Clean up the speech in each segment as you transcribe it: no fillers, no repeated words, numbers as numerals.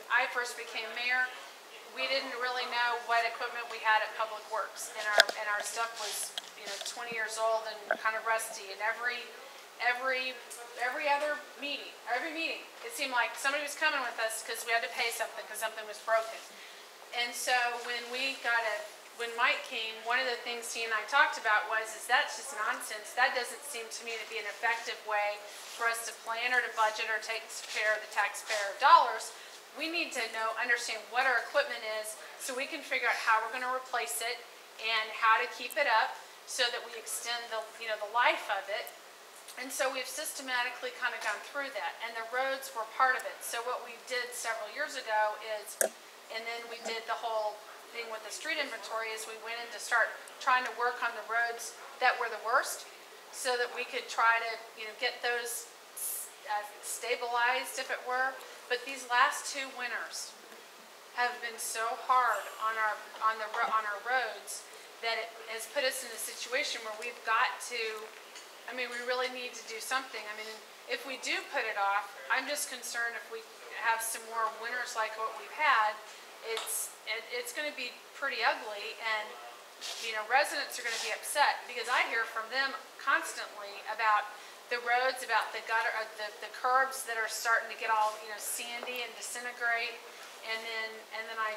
I first became mayor, we didn't really know what equipment we had at Public Works, and our stuff was 20 years old and kind of rusty. And every other meeting, it seemed like somebody was coming with us because we had to pay something because something was broken. And so when Mike came, one of the things he and I talked about was, that's just nonsense. That doesn't seem to me to be an effective way for us to plan or to budget or take care of the taxpayer dollars. We need to understand what our equipment is so we can figure out how we're going to replace it and how to keep it up so that we extend the life of it. And so we've systematically kind of gone through that, and the roads were part of it. So what we did several years ago is, and then we did the whole thing with the street inventory, is we went in to start trying to work on the roads that were the worst so that we could try to get those stabilized, if it were. But these last 2 winters have been so hard on our roads that it has put us in a situation where we've got to, we really need to do something. If we do put it off, I'm just concerned if we have some more winters like what we've had, it's going to be pretty ugly, and residents are going to be upset because I hear from them constantly about the roads, about the gutter, the curbs that are starting to get all sandy and disintegrate, and then I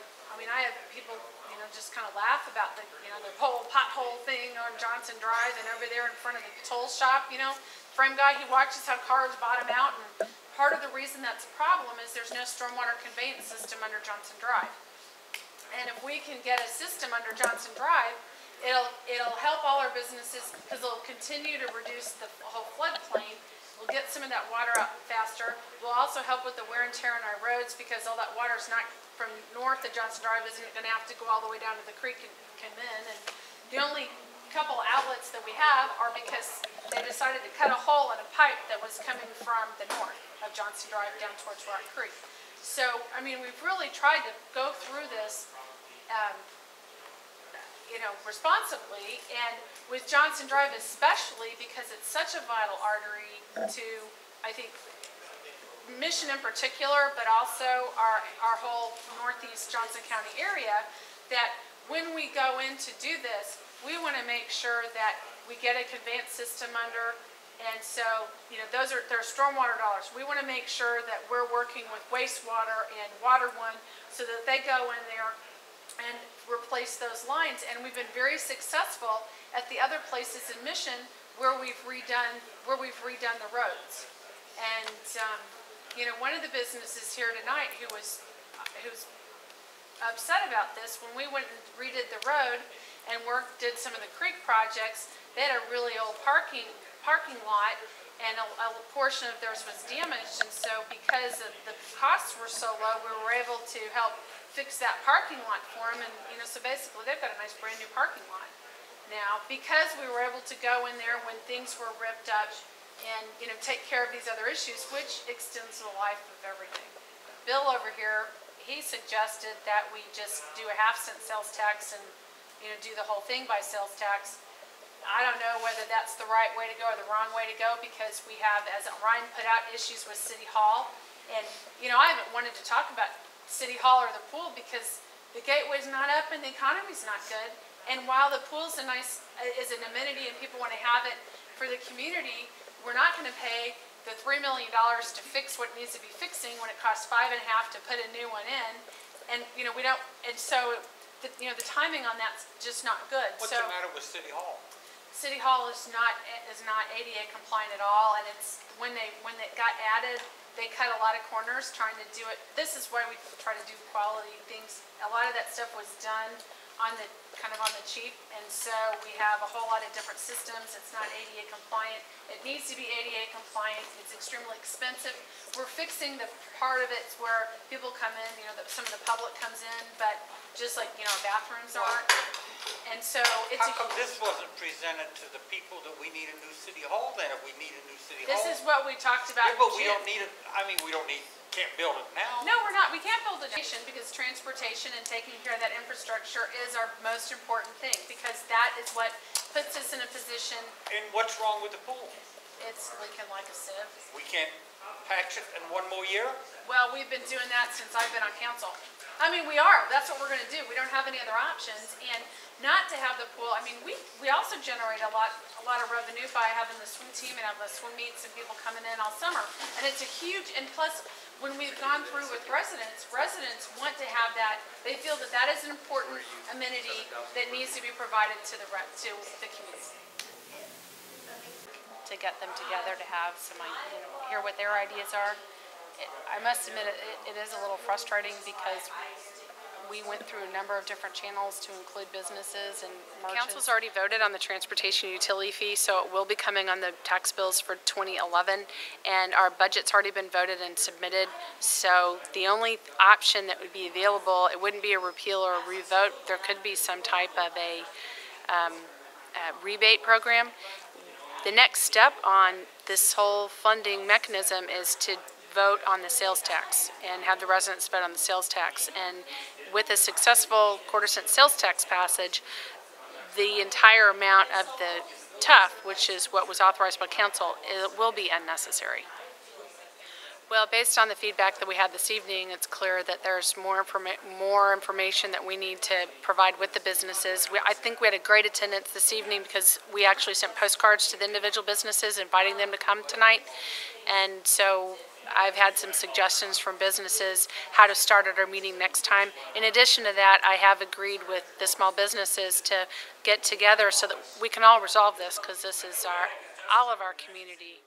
have people just kind of laugh about the the whole pothole thing on Johnson Drive and over there in front of the toll shop. Frame guy, he watches how cars bottom out, and part of the reason that's a problem is there's no stormwater conveyance system under Johnson Drive. And if we can get a system under Johnson Drive, it'll help all our businesses because it'll continue to reduce the whole floodplain. We'll get some of that water out faster. We'll also help with the wear and tear on our roads because all that water's not from north of Johnson Drive isn't going to have to go all the way down to the creek and come in. And the only couple outlets that we have are because they decided to cut a hole in a pipe that was coming from the north of Johnson Drive down towards Rock Creek. So, we've really tried to go through this responsibly, and with Johnson Drive especially because it's such a vital artery to, I think, Mission in particular, but also our whole northeast Johnson County area, that when we go in to do this, we want to make sure that we get a conveyance system under, and so, there's stormwater dollars. We want to make sure that we're working with wastewater and Water One so that they go in there and replace those lines. And we've been very successful at the other places in Mission where we've redone the roads. And one of the businesses here tonight who's upset about this, when we went and redid the road and did some of the creek projects, they had a really old parking lot, and a portion of theirs was damaged. And so because the costs were so low, we were able to help fix that parking lot for them. And so basically they've got a nice brand new parking lot now because we were able to go in there when things were ripped up and take care of these other issues, which extends the life of everything. Bill over here, he suggested that we just do a half-cent sales tax and do the whole thing by sales tax. I don't know whether that's the right way to go or the wrong way to go, because we have, as Ryan put out, issues with City Hall. And I haven't wanted to talk about City Hall or the pool because the gateway's not up and the economy's not good. And while the pool's is an amenity and people want to have it for the community, we're not going to pay the $3 million to fix what needs to be fixing when it costs $5.5 million to put a new one in. And we don't. And so the timing on that's just not good. What's the matter with City Hall? City Hall is not ADA compliant at all, and it's when it got added, they cut a lot of corners trying to do it. This is why we try to do quality things. A lot of that stuff was done on the cheap, and so we have a whole lot of different systems. It's not ADA compliant. It needs to be ADA compliant. It's extremely expensive. We're fixing the part of it where people come in, some of the public comes in, but just like bathrooms aren't. And so it's how come this wasn't presented to the people that we need a new City Hall then, if we need a new City Hall? This is what we talked about. Yeah, but we don't need it. Can't build it now. No, we're not. We can't build a nation because transportation and taking care of that infrastructure is our most important thing, because that is what puts us in a position. And what's wrong with the pool? it's leaking like a sieve. We can't patch it in 1 more year? Well, we've been doing that since I've been on council. I mean, we are. That's what we're going to do. We don't have any other options. And not to have the pool, I mean, we also generate a lot of revenue by having the swim team and having the swim meets and people coming in all summer. And it's a huge, and plus, when we've gone through with residents want to have that. They feel that that is an important amenity that needs to be provided to the community. To get them together to have some, hear what their ideas are. I must admit, it is a little frustrating because we went through a number of different channels to include businesses and merchants. Council's already voted on the transportation utility fee, so it will be coming on the tax bills for 2011, and our budget's already been voted and submitted, so the only option that would be available, it wouldn't be a repeal or a revote. There could be some type of a rebate program. The next step on this whole funding mechanism is to vote on the sales tax and have the residents vote on the sales tax. And with a successful quarter-cent sales tax passage, the entire amount of the TUF, which is what was authorized by council, it will be unnecessary. Well, based on the feedback that we had this evening, it's clear that there's more information that we need to provide with the businesses. I think we had a great attendance this evening because we actually sent postcards to the individual businesses inviting them to come tonight. And so I've had some suggestions from businesses how to start at our meeting next time. In addition to that, I have agreed with the small businesses to get together so that we can all resolve this, because this is all of our community.